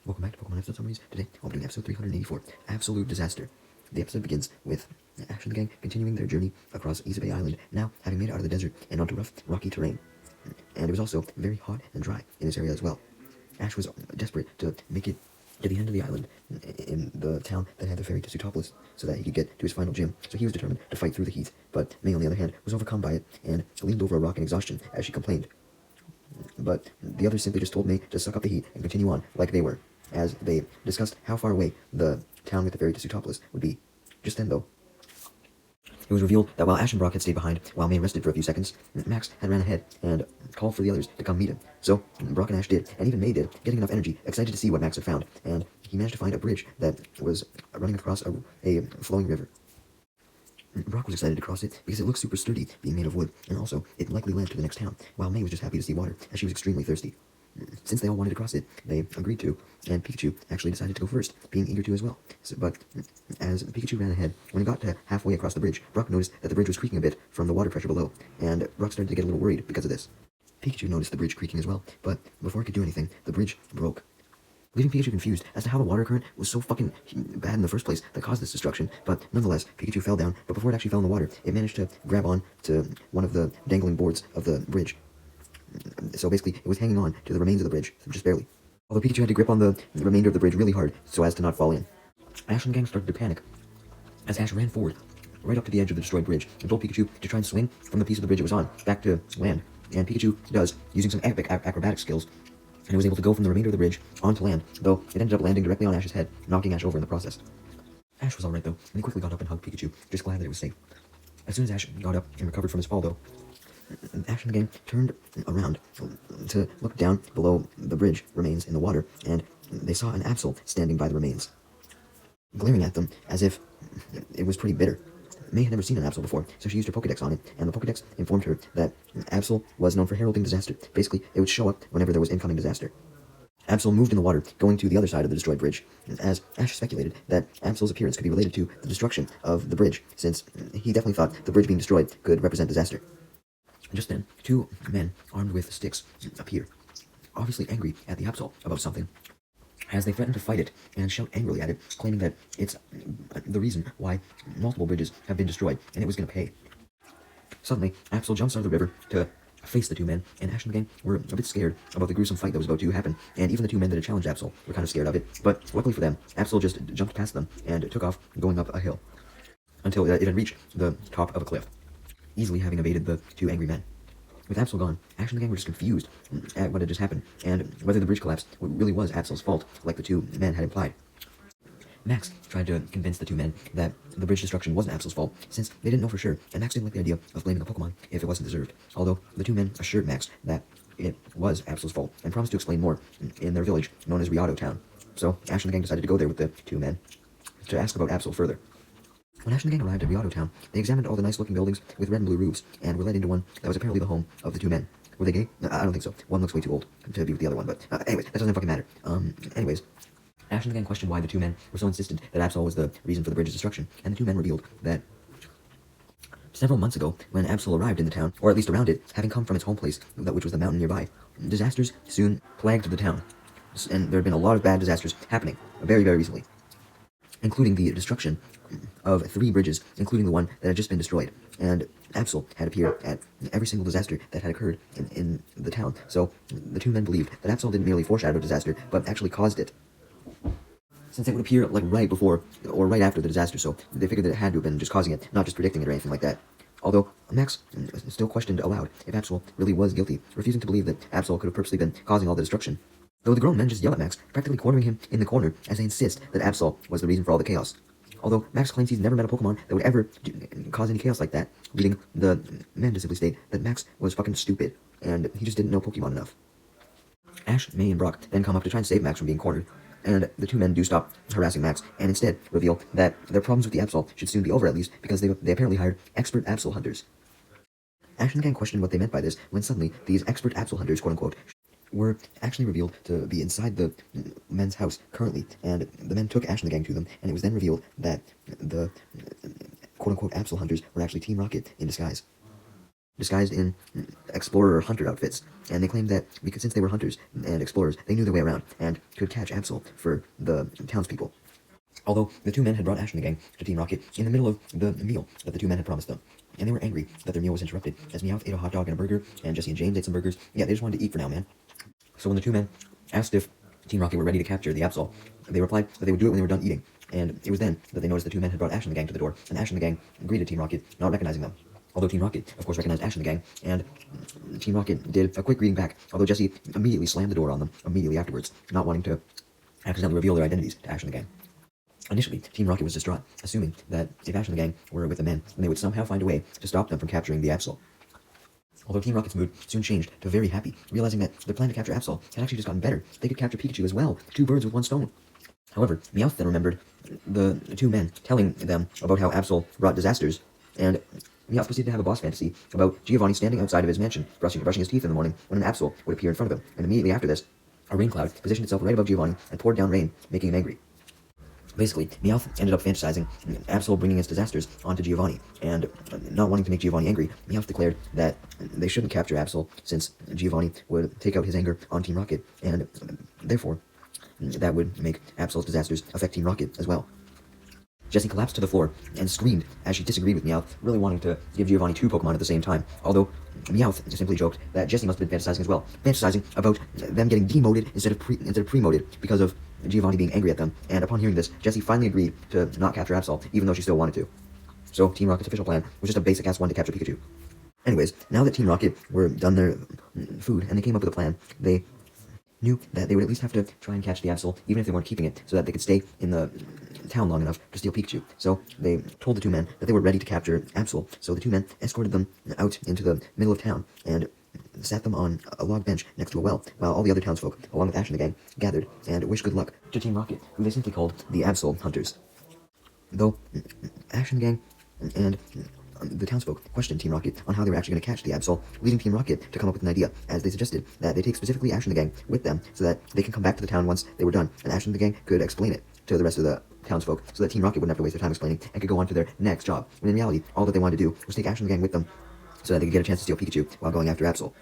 Welcome back to Pokemon episode summaries. Today, I'll be doing episode 384, Absolute Disaster. The episode begins with Ash and the gang continuing their journey across Bay Island, now having made it out of the desert and onto rough, rocky terrain. And it was also very hot and dry in this area as well. Ash was desperate to make it to the end of the island, in the town that had the ferry to Sutopolis, so that he could get to his final gym. So he was determined to fight through the heat, but May, on the other hand, was overcome by it and leaned over a rock in exhaustion as she complained. But the others simply just told May to suck up the heat and continue on like they were, as they discussed how far away the town with the ferry to Sutopolis would be. Just then, though, it was revealed that while Ash and Brock had stayed behind, while May rested for a few seconds, Max had ran ahead and called for the others to come meet him. So Brock and Ash did, and even May did, getting enough energy, excited to see what Max had found, and he managed to find a bridge that was running across a flowing river. Brock was excited to cross it because it looked super sturdy, being made of wood, and also it likely led to the next town, while May was just happy to see water, as she was extremely thirsty. Since they all wanted to cross it, they agreed to, and Pikachu actually decided to go first, being eager to as well. But as Pikachu ran ahead, when he got to halfway across the bridge, Brock noticed that the bridge was creaking a bit from the water pressure below, and Brock started to get a little worried because of this. Pikachu noticed the bridge creaking as well, but before he could do anything, the bridge broke, leaving Pikachu confused as to how the water current was so fucking bad in the first place that caused this destruction. But nonetheless, Pikachu fell down, but before it actually fell in the water, it managed to grab on to one of the dangling boards of the bridge. So basically, it was hanging on to the remains of the bridge, just barely. Although Pikachu had to grip on the remainder of the bridge really hard so as to not fall in. Ash and the gang started to panic as Ash ran forward, right up to the edge of the destroyed bridge, and told Pikachu to try and swing from the piece of the bridge it was on, back to land. And Pikachu does, using some epic acrobatic skills, and it was able to go from the remainder of the bridge onto land, though it ended up landing directly on Ash's head, knocking Ash over in the process. Ash was alright though, and he quickly got up and hugged Pikachu, just glad that it was safe. As soon as Ash got up and recovered from his fall though, Ash and the gang turned around to look down below the bridge remains in the water, and they saw an Absol standing by the remains, glaring at them as if it was pretty bitter. May had never seen an Absol before, so she used her Pokedex on it, and the Pokedex informed her that Absol was known for heralding disaster. Basically, it would show up whenever there was incoming disaster. Absol moved in the water, going to the other side of the destroyed bridge, as Ash speculated that Absol's appearance could be related to the destruction of the bridge, since he definitely thought the bridge being destroyed could represent disaster. Just then, two men armed with sticks appear, obviously angry at the Absol about something, as they threaten to fight it and shout angrily at it, claiming that it's the reason why multiple bridges have been destroyed, and it was going to pay. Suddenly, Absol jumps out of the river to face the two men, and Ash and the gang were a bit scared about the gruesome fight that was about to happen, and even the two men that had challenged Absol were kind of scared of it, but luckily for them, Absol just jumped past them and took off going up a hill, until it had reached the top of a cliff, easily having evaded the two angry men. With Absol gone, Ash and the gang were just confused at what had just happened, and whether the bridge collapse really was Absol's fault, like the two men had implied. Max tried to convince the two men that the bridge destruction wasn't Absol's fault, since they didn't know for sure, and Max didn't like the idea of blaming a Pokemon if it wasn't deserved, although the two men assured Max that it was Absol's fault, and promised to explain more in their village, known as Riado Town. So Ash and the gang decided to go there with the two men to ask about Absol further. When Ash and the gang arrived at Riado Town, they examined all the nice-looking buildings with red and blue roofs, and were led into one that was apparently the home of the two men. Were they gay? I don't think so. One looks way too old to be with the other one, but anyways, that doesn't fucking matter. Anyways, Ash and the gang questioned why the two men were so insistent that Absol was the reason for the bridge's destruction, and the two men revealed that several months ago, when Absol arrived in the town, or at least around it, having come from its home place, which was the mountain nearby, disasters soon plagued the town, and there had been a lot of bad disasters happening very, very recently, including the destruction of 3 bridges, including the one that had just been destroyed. And Absol had appeared at every single disaster that had occurred in the town. So the two men believed that Absol didn't merely foreshadow disaster, but actually caused it, since it would appear like right before or right after the disaster. So they figured that it had to have been just causing it, not just predicting it or anything like that. Although Max still questioned aloud if Absol really was guilty, refusing to believe that Absol could have purposely been causing all the destruction. Though the grown men just yell at Max, practically cornering him in the corner as they insist that Absol was the reason for all the chaos. Although Max claims he's never met a Pokemon that would ever cause any chaos like that, leading the men to simply state that Max was fucking stupid, and he just didn't know Pokemon enough. Ash, May, and Brock then come up to try and save Max from being cornered, and the two men do stop harassing Max, and instead reveal that their problems with the Absol should soon be over at least, because they apparently hired expert Absol hunters. Ash and the gang questioned what they meant by this, when suddenly these expert Absol hunters, quote-unquote, were actually revealed to be inside the men's house currently, and the men took Ash and the gang to them, and it was then revealed that the quote-unquote Absol hunters were actually Team Rocket in disguise. disguised in explorer or hunter outfits, and they claimed that because since they were hunters and explorers, they knew their way around and could catch Absol for the townspeople. Although the two men had brought Ash and the gang to Team Rocket in the middle of the meal that the two men had promised them, and they were angry that their meal was interrupted, as Meowth ate a hot dog and a burger, and Jesse and James ate some burgers. Yeah, they just wanted to eat for now, man. So when the two men asked if Team Rocket were ready to capture the Absol, they replied that they would do it when they were done eating, and it was then that they noticed the two men had brought Ash and the gang to the door, and Ash and the gang greeted Team Rocket, not recognizing them. Although Team Rocket, of course, recognized Ash and the gang, and Team Rocket did a quick greeting back, although Jesse immediately slammed the door on them immediately afterwards, not wanting to accidentally reveal their identities to Ash and the gang. Initially, Team Rocket was distraught, assuming that if Ash and the gang were with the men, then they would somehow find a way to stop them from capturing the Absol. Although Team Rocket's mood soon changed to very happy, realizing that their plan to capture Absol had actually just gotten better. They could capture Pikachu as well, two birds with one stone. However, Meowth then remembered the two men telling them about how Absol brought disasters, and Meowth proceeded to have a boss fantasy about Giovanni standing outside of his mansion, brushing his teeth in the morning, when an Absol would appear in front of him, and immediately after this, a rain cloud positioned itself right above Giovanni and poured down rain, making him angry. Basically, Meowth ended up fantasizing Absol bringing his disasters onto Giovanni, and not wanting to make Giovanni angry, Meowth declared that they shouldn't capture Absol since Giovanni would take out his anger on Team Rocket, and therefore, that would make Absol's disasters affect Team Rocket as well. Jessie collapsed to the floor and screamed as she disagreed with Meowth, really wanting to give Giovanni two Pokemon at the same time, although Meowth simply joked that Jessie must have been fantasizing as well, fantasizing about them getting demoted instead of pre-moted because of Giovanni being angry at them, and upon hearing this, Jessie finally agreed to not capture Absol, even though she still wanted to. So Team Rocket's official plan was just a basic-ass one to capture Pikachu. Anyways, now that Team Rocket were done their food and they came up with a plan, they knew that they would at least have to try and catch the Absol, even if they weren't keeping it, so that they could stay in the town long enough to steal Pikachu. So they told the two men that they were ready to capture Absol, so the two men escorted them out into the middle of town and sat them on a log bench next to a well, while all the other townsfolk, along with Ash and the gang, gathered and wished good luck to Team Rocket, who they simply called the Absol Hunters. Though Ash and the gang and the townsfolk questioned Team Rocket on how they were actually going to catch the Absol, leading Team Rocket to come up with an idea, as they suggested that they take specifically Ash and the gang with them so that they can come back to the town once they were done, and Ash and the gang could explain it to the rest of the townsfolk so that Team Rocket wouldn't have to waste their time explaining and could go on to their next job. When in reality, all that they wanted to do was take Ash and the gang with them so that they could get a chance to steal Pikachu while going after Absol.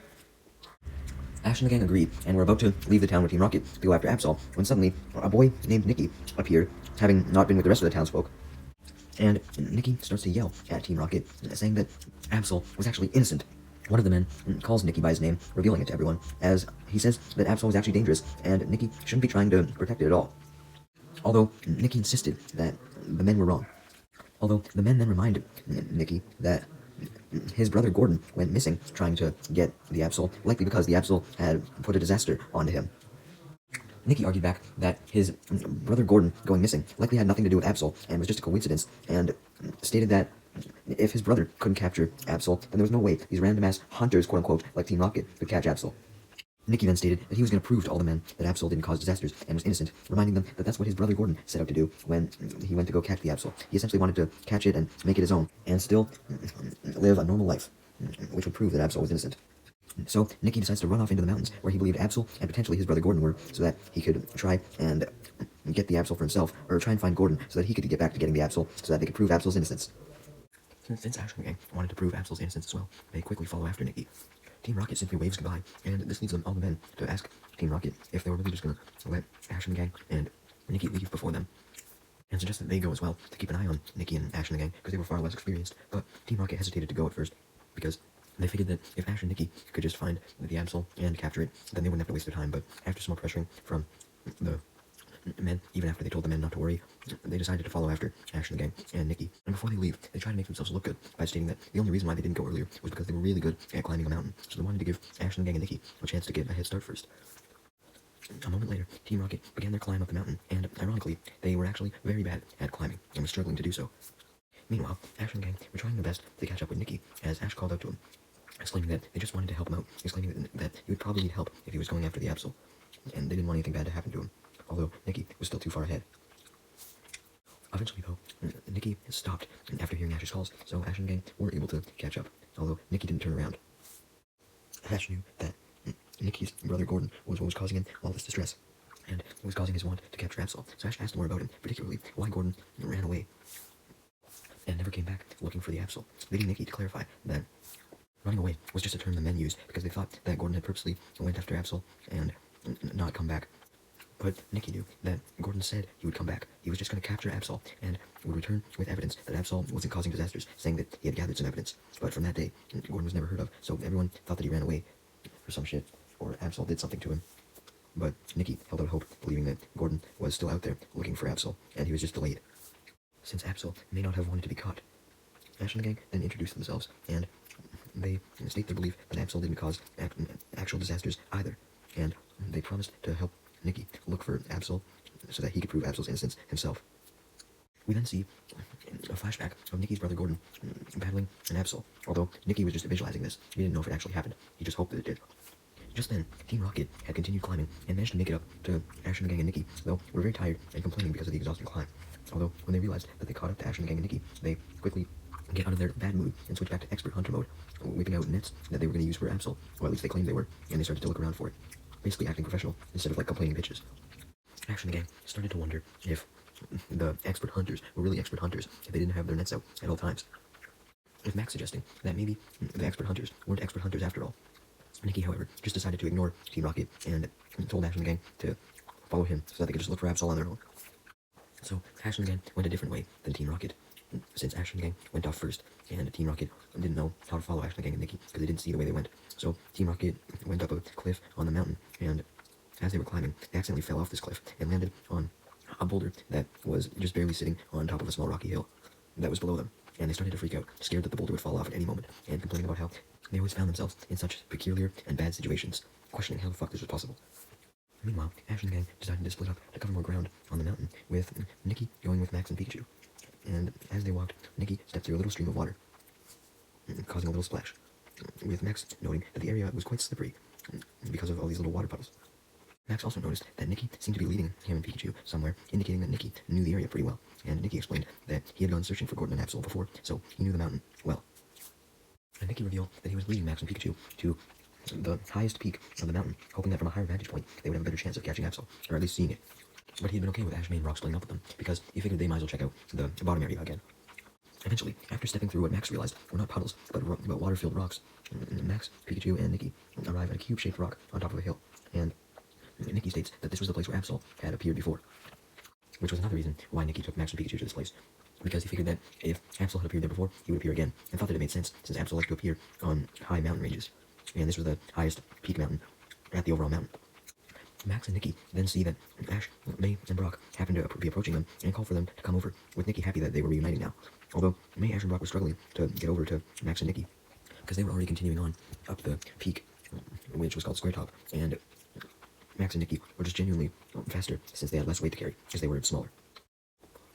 Ash and the gang agreed, and were about to leave the town with Team Rocket to go after Absol, when suddenly a boy named Nicky appeared, having not been with the rest of the townsfolk. And Nicky starts to yell at Team Rocket, saying that Absol was actually innocent. One of the men calls Nicky by his name, revealing it to everyone, as he says that Absol was actually dangerous, and Nicky shouldn't be trying to protect it at all. Although Nicky insisted that the men were wrong. Although the men then reminded Nicky that his brother Gordon went missing trying to get the Absol, likely because the Absol had put a disaster onto him. Nicky argued back that his brother Gordon going missing likely had nothing to do with Absol and was just a coincidence, and stated that if his brother couldn't capture Absol, then there was no way these random-ass hunters, quote-unquote, like Team Rocket, could catch Absol. Nicky then stated that he was going to prove to all the men that Absol didn't cause disasters and was innocent, reminding them that that's what his brother Gordon set out to do when he went to go catch the Absol. He essentially wanted to catch it and make it his own, and still live a normal life, which would prove that Absol was innocent. So Nicky decides to run off into the mountains where he believed Absol and potentially his brother Gordon were, so that he could try and get the Absol for himself, or try and find Gordon so that he could get back to getting the Absol, so that they could prove Absol's innocence. Since Ash and the gang wanted to prove Absol's innocence as well, they quickly follow after Nicky. Team Rocket simply waves goodbye, and this leads all the men to ask Team Rocket if they were really just going to let Ash and the gang and Nicky leave before them, and suggest that they go as well to keep an eye on Nicky and Ash and the gang, because they were far less experienced. But Team Rocket hesitated to go at first, because they figured that if Ash and Nicky could just find the Absol and capture it, then they wouldn't have to waste their time. But after some more pressuring from the men, even after they told the men not to worry, they decided to follow after Ash and the gang and Nicky. And before they leave, they try to make themselves look good by stating that the only reason why they didn't go earlier was because they were really good at climbing a mountain, so they wanted to give Ash and the gang and Nicky a chance to get a head start first. A moment later, Team Rocket began their climb up the mountain, and ironically, they were actually very bad at climbing and were struggling to do so. Meanwhile, Ash and the gang were trying their best to catch up with Nicky, as Ash called out to him, exclaiming that they just wanted to help him out, exclaiming that he would probably need help if he was going after the Absol, and they didn't want anything bad to happen to him, although Nicky was still too far ahead. Eventually, though, Nicky stopped after hearing Ash's calls, so Ash and the gang were able to catch up, although Nicky didn't turn around. Ash knew that Nicky's brother Gordon was what was causing him all this distress, and it was causing his want to capture Absol, so Ash asked more about him, particularly why Gordon ran away and never came back looking for the Absol, leading Nicky to clarify that Running away was just a term the men used because they thought that Gordon had purposely went after Absol and not come back. But Nikki knew that Gordon said he would come back. He was just going to capture Absol and would return with evidence that Absol wasn't causing disasters, saying that he had gathered some evidence. But from that day, Gordon was never heard of, so everyone thought that he ran away or some shit, or Absol did something to him. But Nikki held out hope, believing that Gordon was still out there looking for Absol, and he was just delayed. Since Absol may not have wanted to be caught, Ash and the gang then introduced themselves, and they state their belief that Absol didn't cause actual disasters either, and they promised to help Nikki look for Absol so that he could prove Absol's innocence himself. We then see a flashback of Nikki's brother Gordon battling an Absol, although Nikki was just visualizing this. He didn't know if it actually happened. He just hoped that it did. Just then, Team Rocket had continued climbing and managed to make it up to Ash and the gang and Nikki, though were very tired and complaining because of the exhausting climb. Although, when they realized that they caught up to Ash and the gang and Nikki, they quickly get out of their bad mood and switch back to expert hunter mode, whipping out nets that they were going to use for Absol, or at least they claimed they were, and they started to look around for it, basically acting professional instead of like complaining bitches. Ash and the gang started to wonder if the expert hunters were really expert hunters if they didn't have their nets out at all times, with Max suggesting that maybe the expert hunters weren't expert hunters after all. Nikki, however, just decided to ignore Team Rocket and told Ash and the gang to follow him so that they could just look for Absol on their own. So Ash and the gang went a different way than Team Rocket, since Ash and the gang went off first, and Team Rocket didn't know how to follow Ash and the gang and Nikki because they didn't see the way they went. So Team Rocket went up a cliff on the mountain, and as they were climbing, they accidentally fell off this cliff and landed on a boulder that was just barely sitting on top of a small rocky hill that was below them. And they started to freak out, scared that the boulder would fall off at any moment, and complaining about how they always found themselves in such peculiar and bad situations, questioning how the fuck this was possible. Meanwhile, Ash and the gang decided to split up to cover more ground on the mountain, with Nikki going with Max and Pikachu. And as they walked, Nikki stepped through a little stream of water, causing a little splash, with Max noting that the area was quite slippery because of all these little water puddles. Max also noticed that Nikki seemed to be leading him and Pikachu somewhere, indicating that Nikki knew the area pretty well, and Nikki explained that he had gone searching for Gordon and Absol before, so he knew the mountain well. And Nikki revealed that he was leading Max and Pikachu to the highest peak of the mountain, hoping that from a higher vantage point they would have a better chance of catching Absol, or at least seeing it. But he had been okay with Ash, May, and Rock splitting up with them, because he figured they might as well check out the bottom area again. Eventually, after stepping through what Max realized were not puddles, but water-filled rocks, Max, Pikachu, and Nikki arrive at a cube-shaped rock on top of a hill, and Nikki states that this was the place where Absol had appeared before, which was another reason why Nikki took Max and Pikachu to this place, because he figured that if Absol had appeared there before, he would appear again, and thought that it made sense, since Absol liked to appear on high mountain ranges, and this was the highest peak mountain at the overall mountain. Max and Nikki then see that Ash, May, and Brock happen to be approaching them and call for them to come over, with Nikki happy that they were reuniting now. Although May, Ash, and Brock were struggling to get over to Max and Nikki, because they were already continuing on up the peak, which was called Square Top, and Max and Nikki were just genuinely faster since they had less weight to carry, because they were smaller.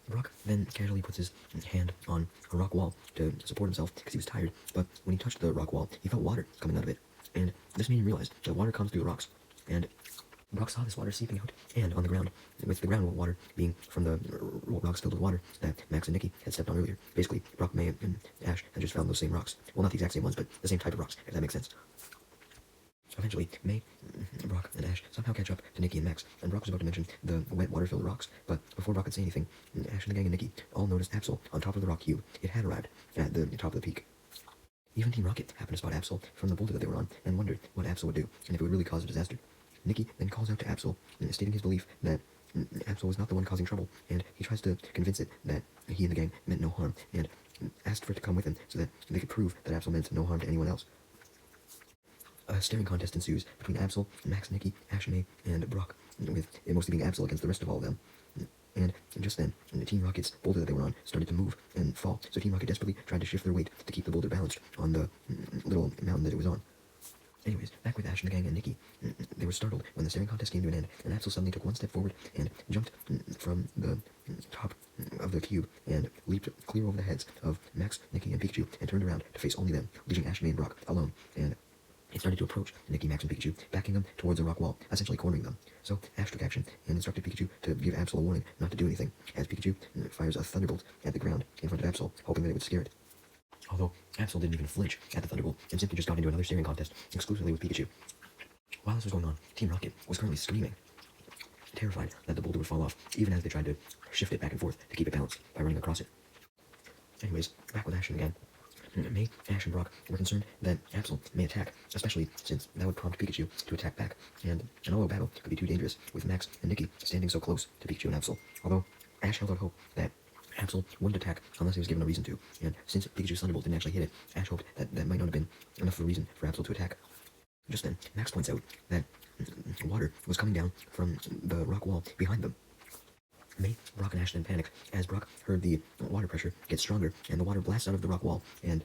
Brock then casually puts his hand on a rock wall to support himself because he was tired, but when he touched the rock wall, he felt water coming out of it, and this made him realize that water comes through the rocks, and Brock saw this water seeping out, and on the ground, with the ground water being from the rocks filled with water that Max and Nikki had stepped on earlier. Basically, Brock, May, and Ash had just found those same rocks. Well, not the exact same ones, but the same type of rocks, if that makes sense. Eventually, May, Brock, and Ash somehow catch up to Nikki and Max, and Brock was about to mention the wet water-filled rocks, but before Brock could say anything, Ash and the gang and Nikki all noticed Absol on top of the rock cube. It had arrived at the top of the peak. Even Team Rocket happened to spot Absol from the boulder that they were on, and wondered what Absol would do, and if it would really cause a disaster. Nikki then calls out to Absol, stating his belief that Absol was not the one causing trouble, and he tries to convince it that he and the gang meant no harm, and asked for it to come with him so that they could prove that Absol meant no harm to anyone else. A staring contest ensues between Absol, Max, Nikki, Ash, May, and Brock, with it mostly being Absol against the rest of all of them. And just then, Team Rocket's boulder that they were on started to move and fall, so Team Rocket desperately tried to shift their weight to keep the boulder balanced on the little mountain that it was on. Anyways, back with Ash and the gang and Nikki, they were startled when the staring contest came to an end, and Absol suddenly took one step forward and jumped from the top of the cube and leaped clear over the heads of Max, Nikki, and Pikachu and turned around to face only them, leaving Ash, May, and Brock alone, and it started to approach Nikki, Max, and Pikachu, backing them towards a rock wall, essentially cornering them. So Ash took action and instructed Pikachu to give Absol a warning not to do anything, as Pikachu fires a thunderbolt at the ground in front of Absol, hoping that it would scare it. Although Absol didn't even flinch at the thunderbolt and simply just got into another staring contest exclusively with Pikachu. While this was going on, Team Rocket was currently screaming, terrified that the boulder would fall off, even as they tried to shift it back and forth to keep it balanced by running across it. Anyways, back with Ash and the gang. May, Ash, and Brock were concerned that Absol may attack, especially since that would prompt Pikachu to attack back, and an all-out battle could be too dangerous, with Max and Nikki standing so close to Pikachu and Absol. Although Ash held out hope that Absol wouldn't attack unless he was given a reason to, and since Pikachu's Thunderbolt didn't actually hit it, Ash hoped that that might not have been enough of a reason for Absol to attack. Just then, Max points out that water was coming down from the rock wall behind them. May, Brock, and Ash then panic as Brock heard the water pressure get stronger and the water blasts out of the rock wall and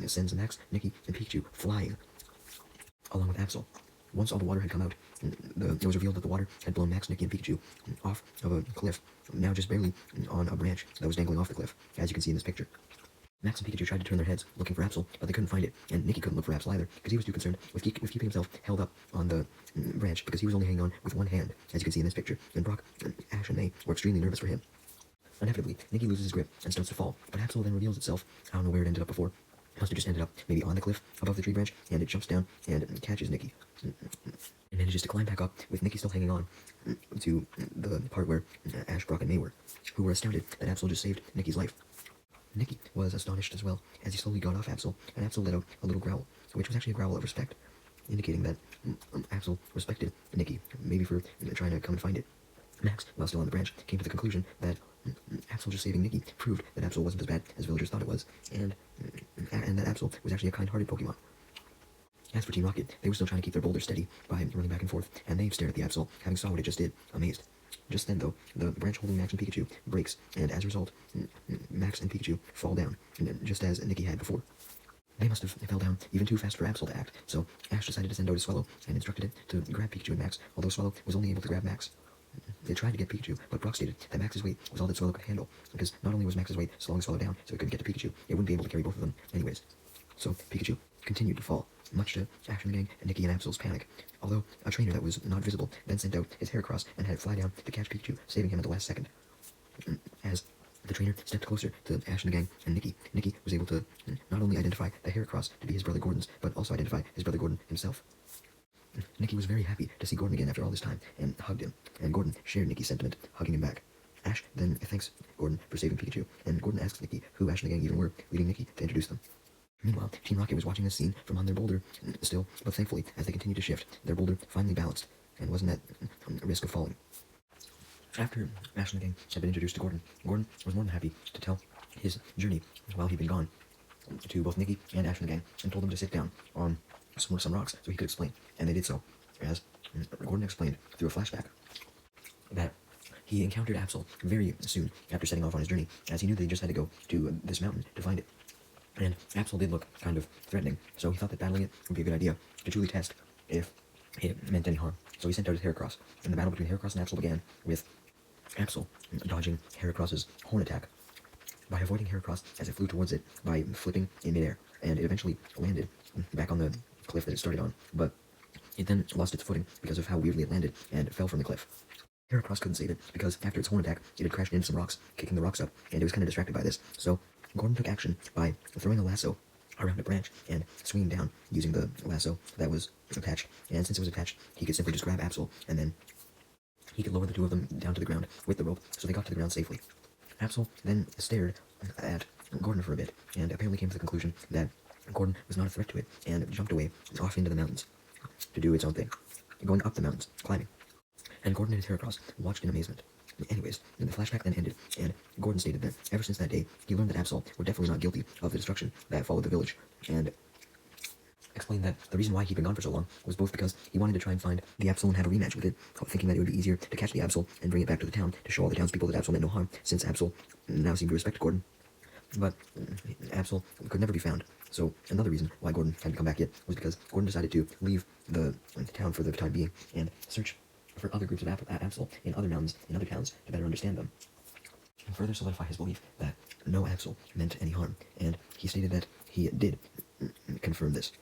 sends Max, Nikki, and Pikachu flying, along with Absol. Once all the water had come out, it was revealed that the water had blown Max, Nikki, and Pikachu off of a cliff, now just barely on a branch that was dangling off the cliff, as you can see in this picture. Max and Pikachu tried to turn their heads looking for Absol, but they couldn't find it, and Nikki couldn't look for Absol either, because he was too concerned with keeping himself held up on the branch, because he was only hanging on with one hand, as you can see in this picture, and Brock, Ash, and May were extremely nervous for him. Inevitably, Nikki loses his grip and starts to fall, but Absol then reveals itself. I don't know where it ended up before. It must have just ended up maybe on the cliff above the tree branch, and it jumps down and catches Nikki. It manages to climb back up, with Nikki still hanging on to the part where Ash, Brock, and May were, who were astounded that Absol just saved Nikki's life. Nikki was astonished as well, as he slowly got off Absol, and Absol let out a little growl, which was actually a growl of respect, indicating that Absol respected Nikki, maybe for trying to come and find it. Max, while still on the branch, came to the conclusion that Absol just saving Nikki proved that Absol wasn't as bad as villagers thought it was, and that Absol was actually a kind-hearted Pokemon. As for Team Rocket, they were still trying to keep their boulders steady by running back and forth, and they stared at the Absol, having saw what it just did, amazed. Just then, though, the branch holding Max and Pikachu breaks, and as a result, Max and Pikachu fall down, just as Nikki had before. They must have fell down even too fast for Absol to act, so Ash decided to send out his Swallow and instructed it to grab Pikachu and Max, although Swallow was only able to grab Max. They tried to get Pikachu, but Brock stated that Max's weight was all that Swallow could handle, because not only was Max's weight slowing Swallow down so it couldn't get to Pikachu, it wouldn't be able to carry both of them anyways. So Pikachu continued to fall, much to Ash and the gang and Nikki and Absol's panic, although a trainer that was not visible then sent out his Heracross and had it fly down to catch Pikachu, saving him at the last second. As the trainer stepped closer to Ash and the gang and Nikki was able to not only identify the Heracross to be his brother Gordon's, but also identify his brother Gordon himself. Nikki was very happy to see Gordon again after all this time, and hugged him, and Gordon shared Nikki's sentiment, hugging him back. Ash then thanks Gordon for saving Pikachu, and Gordon asks Nikki who Ash and the gang even were, leading Nikki to introduce them. Meanwhile, Team Rocket was watching this scene from on their boulder still, but thankfully, as they continued to shift, their boulder finally balanced, and wasn't at risk of falling. After Ash and the gang had been introduced to Gordon, Gordon was more than happy to tell his journey while he'd been gone to both Nikki and Ash and the gang, and told them to sit down on some rocks so he could explain, and they did so, as Gordon explained through a flashback that he encountered Absol very soon after setting off on his journey, as he knew that he just had to go to this mountain to find it. And Absol did look kind of threatening, so he thought that battling it would be a good idea to truly test if it meant any harm. So he sent out his Heracross, and the battle between Heracross and Absol began with Absol dodging Heracross's horn attack by avoiding Heracross as it flew towards it by flipping in midair, and it eventually landed back on the cliff that it started on, but it then lost its footing because of how weirdly it landed and fell from the cliff. Heracross couldn't save it because after its horn attack, it had crashed into some rocks, kicking the rocks up, and it was kind of distracted by this. So Gordon took action by throwing a lasso around a branch and swinging down using the lasso that was attached. And since it was attached, he could simply just grab Absol, and then he could lower the two of them down to the ground with the rope, so they got to the ground safely. Absol then stared at Gordon for a bit, and apparently came to the conclusion that Gordon was not a threat to it, and jumped away off into the mountains to do its own thing, going up the mountains, climbing. And Gordon and his Heracross watched in amazement. Anyways, the flashback then ended, and Gordon stated that ever since that day, he learned that Absol were definitely not guilty of the destruction that followed the village, and explained that the reason why he'd been gone for so long was both because he wanted to try and find the Absol and have a rematch with it, thinking that it would be easier to catch the Absol and bring it back to the town to show all the townspeople that Absol meant no harm, since Absol now seemed to respect Gordon. But Absol could never be found, so another reason why Gordon hadn't come back yet was because Gordon decided to leave the town for the time being and search for other groups of Absol in other mountains, in other towns, to better understand them, and further solidify his belief that no Absol meant any harm, and he stated that he did confirm this.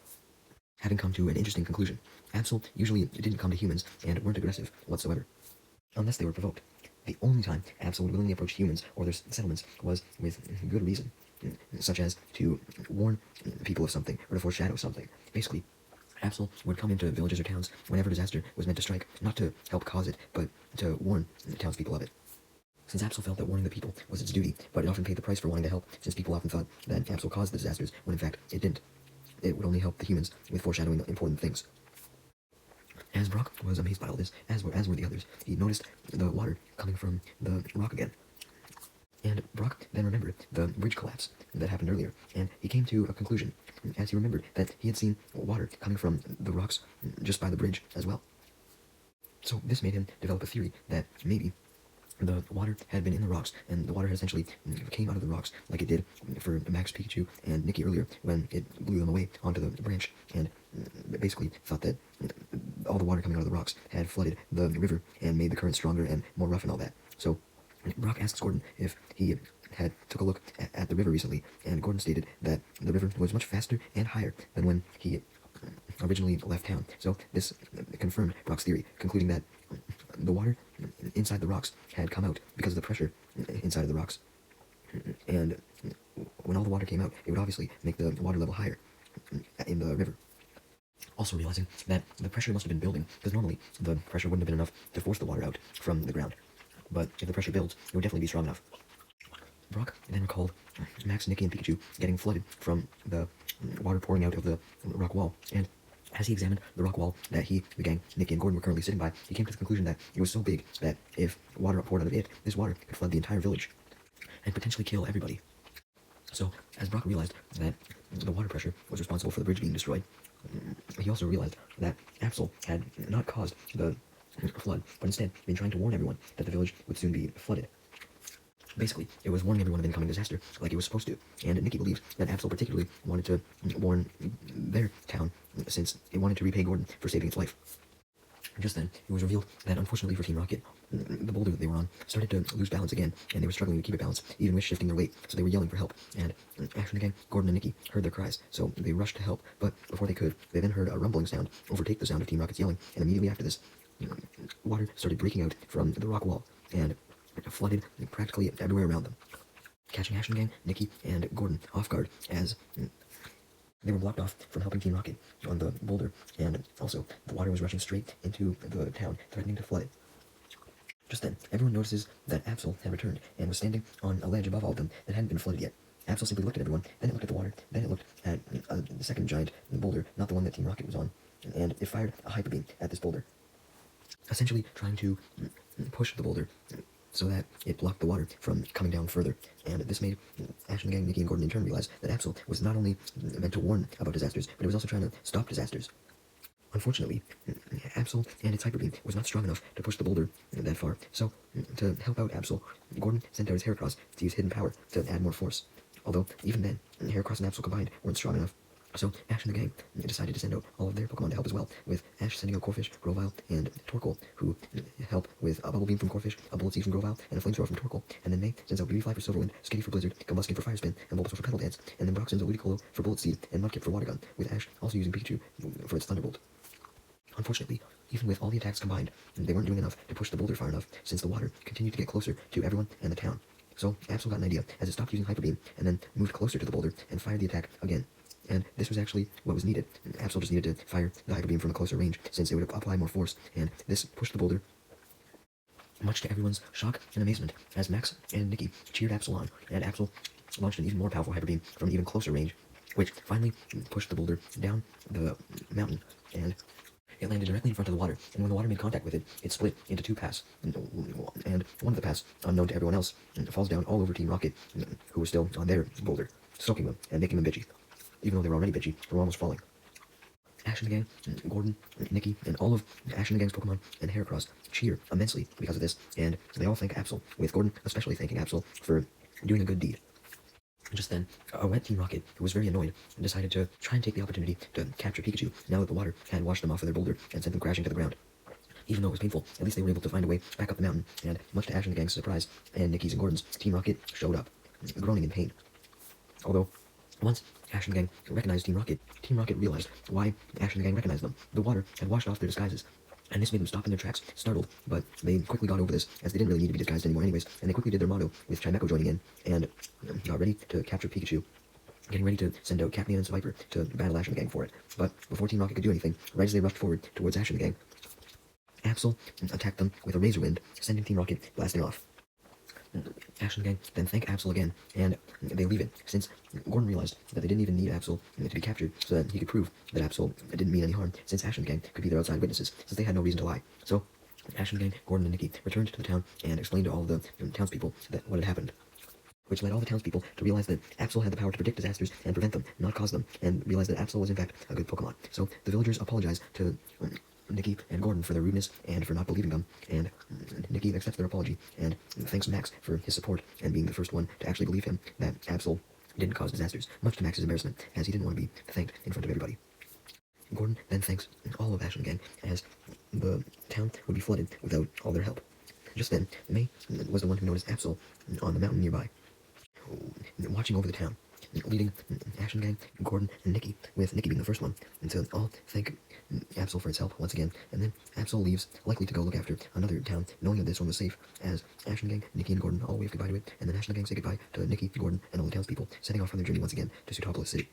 Having come to an interesting conclusion, Absol usually didn't come to humans and weren't aggressive whatsoever, unless they were provoked. The only time Absol would willingly approach humans or their settlements was with good reason, such as to warn people of something or to foreshadow something. Basically, Absol would come into villages or towns whenever disaster was meant to strike, not to help cause it, but to warn the townspeople of it. since Absol felt that warning the people was its duty, but it often paid the price for wanting to help, since people often thought that Absol caused the disasters, when in fact it didn't. It would only help the humans with foreshadowing important things. As Brock was amazed by all this, as were the others, he noticed the water coming from the rock again. And Brock then remembered the bridge collapse that happened earlier, and he came to a conclusion, as he remembered that he had seen water coming from the rocks just by the bridge as well. So this made him develop a theory that maybe the water had been in the rocks, and the water had essentially came out of the rocks like it did for Max, Pikachu, and Nikki earlier when it blew them away onto the branch, and basically thought that all the water coming out of the rocks had flooded the river and made the current stronger and more rough and all that. So Brock asks Gordon if he had took a look at the river recently, and Gordon stated that the river was much faster and higher than when he originally left town. So this confirmed Brock's theory, concluding that the water inside the rocks had come out because of the pressure inside of the rocks, and when all the water came out, it would obviously make the water level higher in the river. Also realizing that the pressure must have been building, because normally the pressure wouldn't have been enough to force the water out from the ground, but if the pressure builds, it would definitely be strong enough. Brock then recalled Max, Nikki, and Pikachu getting flooded from the water pouring out of the rock wall, and as he examined the rock wall that he, the gang, Nikki, and Gordon were currently sitting by, he came to the conclusion that it was so big that if water poured out of it, this water could flood the entire village and potentially kill everybody. So, as Brock realized that the water pressure was responsible for the bridge being destroyed, he also realized that Absol had not caused the flood, but instead been trying to warn everyone that the village would soon be flooded. Basically, it was warning everyone of incoming disaster like it was supposed to, and Nikki believes that Absol particularly wanted to warn their town since it wanted to repay Gordon for saving its life. Just then, it was revealed that unfortunately for Team Rocket, the boulder that they were on started to lose balance again, and they were struggling to keep it balanced, even with shifting their weight, so they were yelling for help, and Ash and the gang, Gordon and Nikki, heard their cries, so they rushed to help, but before they could, they then heard a rumbling sound overtake the sound of Team Rocket's yelling, and immediately after this, water started breaking out from the rock wall, and flooded practically everywhere around them, catching Ash and the gang, Nikki, and Gordon off guard as they were blocked off from helping Team Rocket on the boulder, and also the water was rushing straight into the town, threatening to flood it. Just then, everyone notices that Absol had returned and was standing on a ledge above all of them that hadn't been flooded yet. Absol simply looked at everyone, then it looked at the water, then it looked at the second giant boulder, not the one that Team Rocket was on, and it fired a hyper beam at this boulder, essentially trying to push the boulder so that it blocked the water from coming down further. And this made Ash and the gang, Nikki, and Gordon in turn realize that Absol was not only meant to warn about disasters, but it was also trying to stop disasters. Unfortunately, Absol and its hyper beam was not strong enough to push the boulder that far, so to help out Absol, Gordon sent out his Heracross to use hidden power to add more force. Although, even then, Heracross and Absol combined weren't strong enough. So Ash and the gang decided to send out all of their Pokemon to help as well, with Ash sending out Corphish, Grovyle, and Torkoal, who help with a Bubble Beam from Corphish, a Bullet Seed from Grovyle, and a Flamethrower from Torkoal. And then May sends out Beautyfly for Silverwind, Skitty for Blizzard, Combuskin for Fire Spin, and Bulbasaur for Petal Dance. And then Brock sends out Ludicolo for Bullet Seed, and Mudkip for Water Gun, with Ash also using Pikachu for its Thunderbolt. Unfortunately, even with all the attacks combined, they weren't doing enough to push the boulder far enough, since the water continued to get closer to everyone and the town. So Absol got an idea, as it stopped using Hyper Beam, and then moved closer to the boulder, and fired the attack again. And this was actually what was needed. Absol just needed to fire the Hyper Beam from a closer range, since it would apply more force, and this pushed the boulder, much to everyone's shock and amazement, as Max and Nikki cheered Absol on, and Absol launched an even more powerful Hyper Beam from an even closer range, which finally pushed the boulder down the mountain, and it landed directly in front of the water, and when the water made contact with it, it split into two paths, and one of the paths, unknown to everyone else, falls down all over Team Rocket, who was still on their boulder, soaking them and making them bitchy, even though they were already bitchy, they were almost falling. Ash and the gang, Gordon, Nikki, and all of Ash and the gang's Pokemon and Heracross cheer immensely because of this, and they all thank Absol, with Gordon especially thanking Absol for doing a good deed. Just then, a wet Team Rocket, who was very annoyed, decided to try and take the opportunity to capture Pikachu now that the water had washed them off of their boulder and sent them crashing to the ground. Even though it was painful, at least they were able to find a way back up the mountain, and much to Ash and the gang's surprise, and Nikki's and Gordon's, Team Rocket showed up, groaning in pain. Although, once Ash and the gang recognized Team Rocket realized why Ash and the gang recognized them. The water had washed off their disguises, and this made them stop in their tracks, startled, but they quickly got over this, as they didn't really need to be disguised anymore anyways, and they quickly did their motto, with Chimecho joining in, and got ready to capture Pikachu, getting ready to send out Catman and Swiper to battle Ash and the gang for it. But before Team Rocket could do anything, right as they rushed forward towards Ash and the gang, Absol attacked them with a Razor Wind, sending Team Rocket blasting off. Ash and the gang then thank Absol again, and they leave it, since Gordon realized that they didn't even need Absol to be captured, so that he could prove that Absol didn't mean any harm, since Ash and the gang could be their outside witnesses, since they had no reason to lie. So, Ash and the gang, Gordon and Nikki, returned to the town and explained to all the townspeople that what had happened, which led all the townspeople to realize that Absol had the power to predict disasters and prevent them, not cause them, and realized that Absol was in fact a good Pokemon. So the villagers apologized to Nikki and Gordon for their rudeness and for not believing them, and Nikki accepts their apology and thanks Max for his support and being the first one to actually believe him that Absol didn't cause disasters, much to Max's embarrassment, as he didn't want to be thanked in front of everybody. Gordon then thanks all of Ash and the gang, as the town would be flooded without all their help. Just then, May was the one who noticed Absol on the mountain nearby, watching over the town, leading Ash and gang, Gordon, and Nikki, with Nikki being the first one, and to all thank Absol for its help once again. And then Absol leaves, likely to go look after another town, knowing that this one was safe, as Ash and gang, Nikki and Gordon all wave goodbye to it, and then Ash and the gang say goodbye to Nikki, Gordon, and all the townspeople, setting off on their journey once again to Sutopolis City.